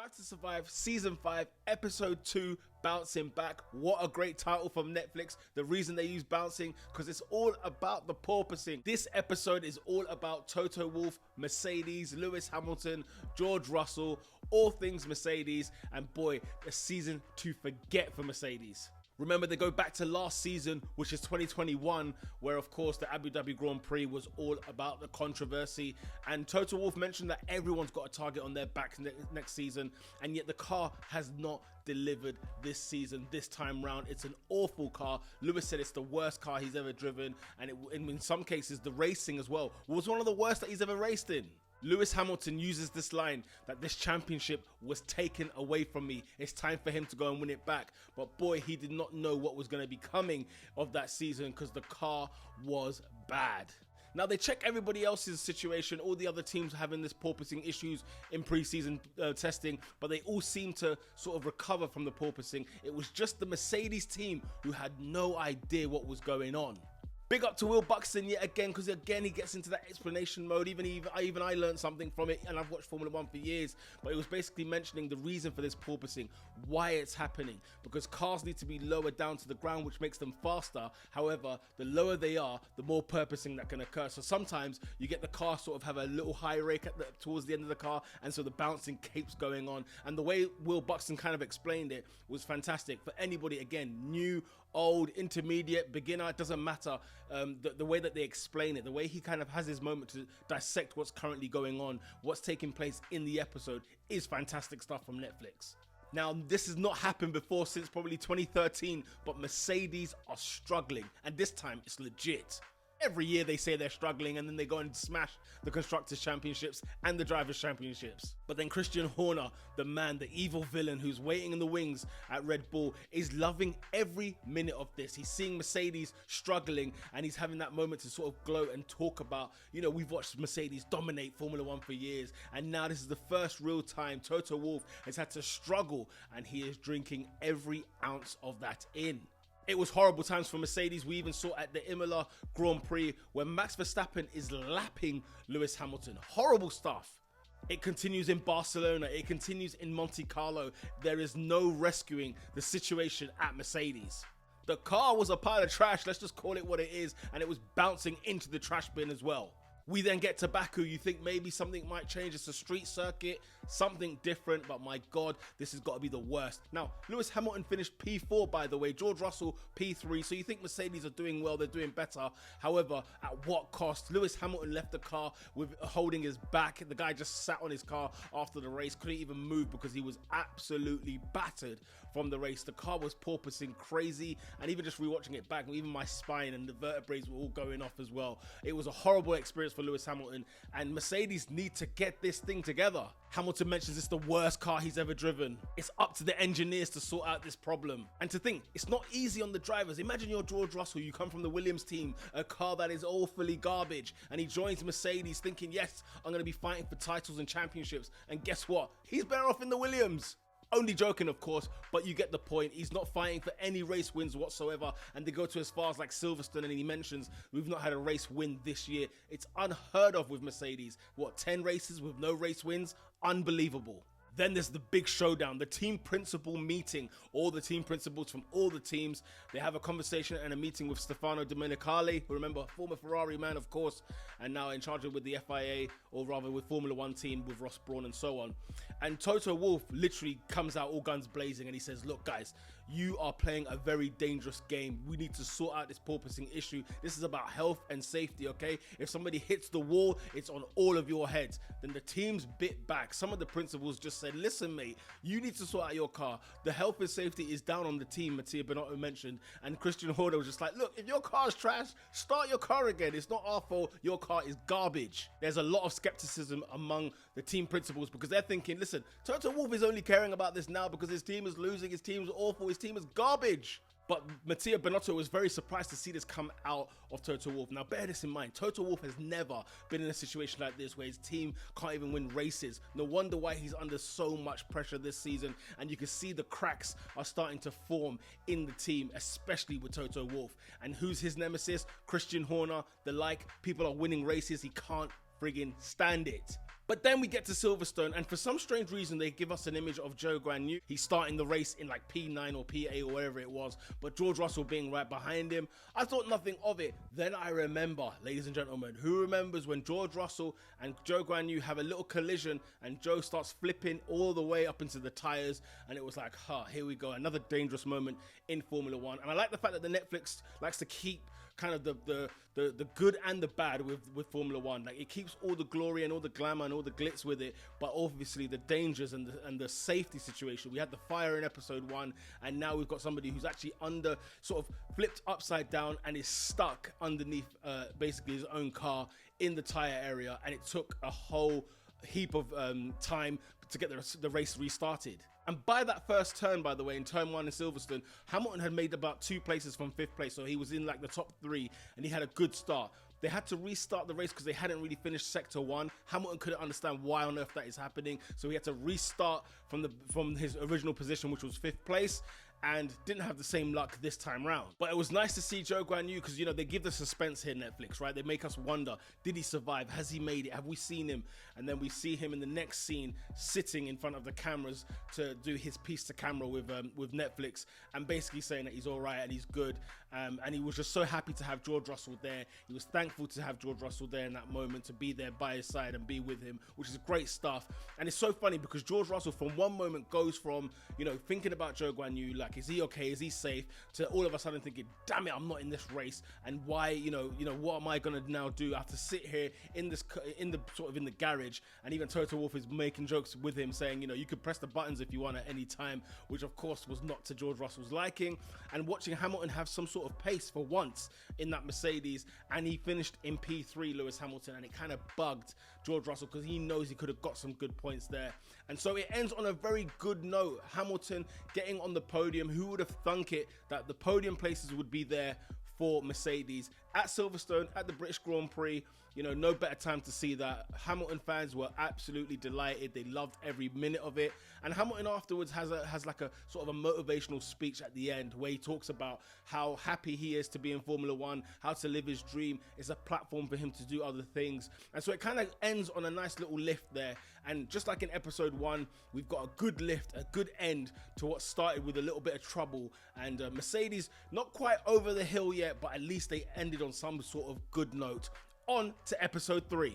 Drive to Survive Season 5, Episode 2, Bouncing Back. What a great title from Netflix. The reason they use bouncing, because it's all about the porpoising. This episode is all about Toto Wolff, Mercedes, Lewis Hamilton, George Russell, all things Mercedes, and boy, a season to forget for Mercedes. Remember, they go back to last season, which is 2021, where of course the Abu Dhabi Grand Prix was all about the controversy, and Toto Wolff mentioned that everyone's got a target on their back next season, and yet the car has not delivered this season, this time round. It's an awful car. Lewis said it's the worst car he's ever driven, and in some cases the racing as well was one of the worst that he's ever raced in. Lewis Hamilton uses this line that this championship was taken away from me. It's time for him to go and win it back. But boy, he did not know what was going to be coming of that season because the car was bad. Now, they check everybody else's situation. All the other teams are having this porpoising issues in pre-season testing, but they all seem to sort of recover from the porpoising. It was just the Mercedes team who had no idea what was going on. Big up to Will Buxton yet again, because again he gets into that explanation mode. Even I learned something from it, and I've watched Formula 1 for years, but it was basically mentioning the reason for this porpoising, why it's happening, because cars need to be lower down to the ground, which makes them faster. However, the lower they are, the more porpoising that can occur. So sometimes you get the car sort of have a little high rake towards the end of the car, and so the bouncing keeps going on. And the way Will Buxton kind of explained it was fantastic for anybody, again, new, old, intermediate, beginner, it doesn't matter. The way that they explain it, the way he kind of has his moment to dissect what's currently going on, what's taking place in the episode, is fantastic stuff from Netflix. Now, this has not happened before since probably 2013, but Mercedes are struggling, and this time it's legit. Every year they say they're struggling, and then they go and smash the Constructors' Championships and the Drivers' Championships. But then Christian Horner, the man, the evil villain who's waiting in the wings at Red Bull, is loving every minute of this. He's seeing Mercedes struggling, and he's having that moment to sort of gloat and talk about, you know, we've watched Mercedes dominate Formula 1 for years, and now this is the first real time Toto Wolff has had to struggle, and he is drinking every ounce of that in. It was horrible times for Mercedes. We even saw at the Imola Grand Prix where Max Verstappen is lapping Lewis Hamilton. Horrible stuff. It continues in Barcelona. It continues in Monte Carlo. There is no rescuing the situation at Mercedes. The car was a pile of trash, let's just call it what it is, and it was bouncing into the trash bin as well. We then get to Baku. You think maybe something might change. It's a street circuit, something different, but my God, this has got to be the worst. Now, Lewis Hamilton finished P4, by the way. George Russell, P3. So you think Mercedes are doing well, they're doing better. However, at what cost? Lewis Hamilton left the car with holding his back. The guy just sat on his car after the race, couldn't even move because he was absolutely battered from the race. The car was porpoising crazy, and even just rewatching it back, even my spine and the vertebrae were all going off as well. It was a horrible experience for Lewis Hamilton, and Mercedes need to get this thing together. Hamilton mentions it's the worst car he's ever driven. It's up to the engineers to sort out this problem. And to think, it's not easy on the drivers. Imagine you're George Russell, you come from the Williams team, a car that is awfully garbage, and he joins Mercedes thinking, yes, I'm going to be fighting for titles and championships, and guess what? He's better off in the Williams. Only joking, of course, but you get the point. He's not fighting for any race wins whatsoever, and they go to as far as like Silverstone, and he mentions we've not had a race win this year. It's unheard of with Mercedes. What, 10 races with no race wins? Unbelievable. Then there's the big showdown, the team principal meeting. All the team principals from all the teams, they have a conversation and a meeting with Stefano Domenicali, who, remember, former Ferrari man, of course, and now in charge with the FIA, or rather with Formula 1 team with Ross Brawn and so on. And Toto Wolff literally comes out all guns blazing, and he says, look guys, you are playing a very dangerous game. We need to sort out this porpoising issue. This is about health and safety, okay? If somebody hits the wall, it's on all of your heads. Then the teams bit back. Some of the principals just said, listen mate, you need to sort out your car. The health and safety is down on the team, Mattia Binotto mentioned, and Christian Horner was just like, look, if your car's trash, start your car again. It's not our fault, your car is garbage. There's a lot of skepticism among the team principals because they're thinking, listen, Toto Wolff is only caring about this now because his team is losing, his team is awful, his team is garbage. But Mattia Binotto was very surprised to see this come out of Toto Wolff. Now bear this in mind, Toto Wolff has never been in a situation like this where his team can't even win races. No wonder why he's under so much pressure this season, and you can see the cracks are starting to form in the team, especially with Toto Wolff. And who's his nemesis? Christian Horner, the like. People are winning races, he can't friggin' stand it. But then we get to Silverstone, and for some strange reason, they give us an image of Zhou Guanyu. He's starting the race in like P9 or P8 or whatever it was, but George Russell being right behind him. I thought nothing of it. Then I remember, ladies and gentlemen, who remembers when George Russell and Zhou Guanyu have a little collision and Zhou starts flipping all the way up into the tires, and it was like, here we go, another dangerous moment in Formula One. And I like the fact that the Netflix likes to keep kind of the good and the bad with Formula One. Like, it keeps all the glory and all the glamour and all the glitz with it, but obviously the dangers and the safety situation. We had the fire in episode 1, and now we've got somebody who's actually sort of flipped upside down and is stuck underneath basically his own car in the tire area, and it took a whole heap of time to get the race restarted. And by that first turn, by the way, in turn 1 in Silverstone, Hamilton had made about 2 places from 5th place, so he was in like the top 3, and he had a good start. They had to restart the race because they hadn't really finished sector 1. Hamilton couldn't understand why on earth that is happening, so he had to restart from his original position, which was 5th place, and didn't have the same luck this time round. But it was nice to see Zhou Guanyu, because, you know, they give the suspense here, Netflix, right? They make us wonder, did he survive? Has he made it? Have we seen him? And then we see him in the next scene sitting in front of the cameras to do his piece to camera with Netflix, and basically saying that he's all right and he's good. And he was just so happy to have George Russell there. He was thankful to have George Russell there in that moment, to be there by his side and be with him, which is great stuff. And it's so funny because George Russell from one moment goes from, you know, thinking about Zhou Guanyu, like, is he okay? Is he safe? To all of a sudden thinking, damn it, I'm not in this race. And why, you know, what am I going to now do? I have to sit here in the garage. And even Toto Wolff is making jokes with him saying, you know, you could press the buttons if you want at any time, which of course was not to George Russell's liking. And watching Hamilton have some sort of pace for once in that Mercedes, and he finished in P3, Lewis Hamilton, and it kind of bugged George Russell because he knows he could have got some good points there. And so it ends on a very good note. Hamilton getting on the podium. Who would have thunk it that the podium places would be there for Mercedes at Silverstone at the British Grand Prix? You know, no better time to see that. Hamilton fans were absolutely delighted. They loved every minute of it. And Hamilton afterwards has like a sort of a motivational speech at the end where he talks about how happy he is to be in Formula One, how to live his dream. It's a platform for him to do other things. And so it kind of ends on a nice little lift there. And just like in episode 1, we've got a good lift, a good end to what started with a little bit of trouble. And Mercedes, not quite over the hill yet, but at least they ended on some sort of good note. On to episode 3.